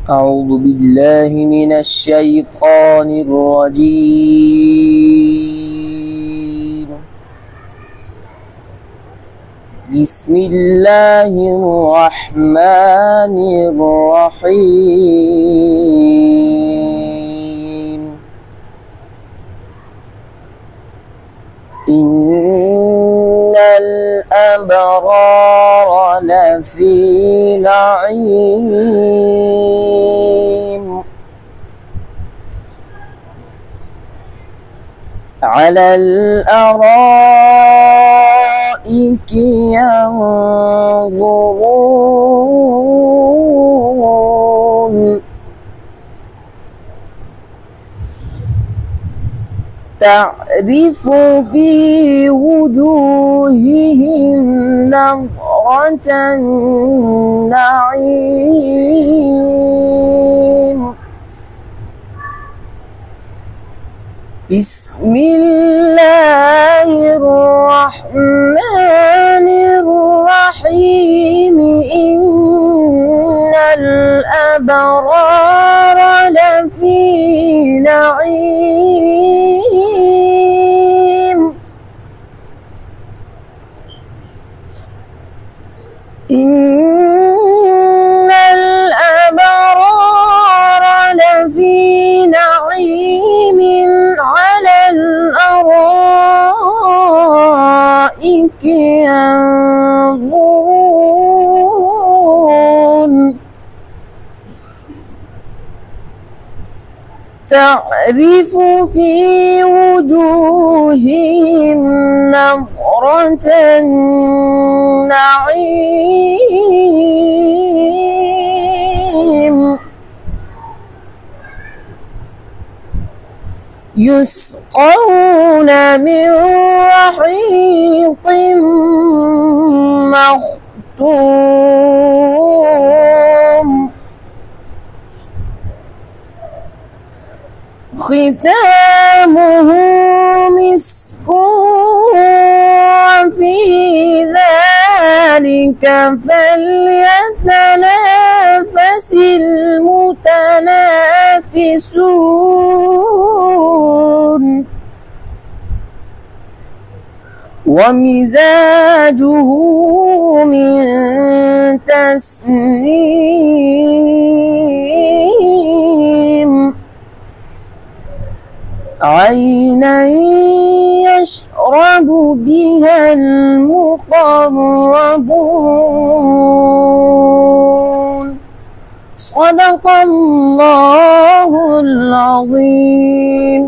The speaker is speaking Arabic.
أعوذ بالله من الشيطان الرجيم. بسم الله الرحمن الرحيم. إن الأبرار لفي نعيم على الأرائك ينظرون تعرف في وجوههم نضرة النعيم. بسم الله الرحمن الرحيم. إن الأبرار لفي نعيم إن الأبرار لفي نعيم على الأرائك ينظرون تعرف في وجوههم نضرة النعيم. يسقون من رحيق مختوم ختامه مسك وفي ذلك فليتنافس المتنافسون. ومزاجه من تسنيم عينا يشرب بها المقربون. صدق الله العظيم.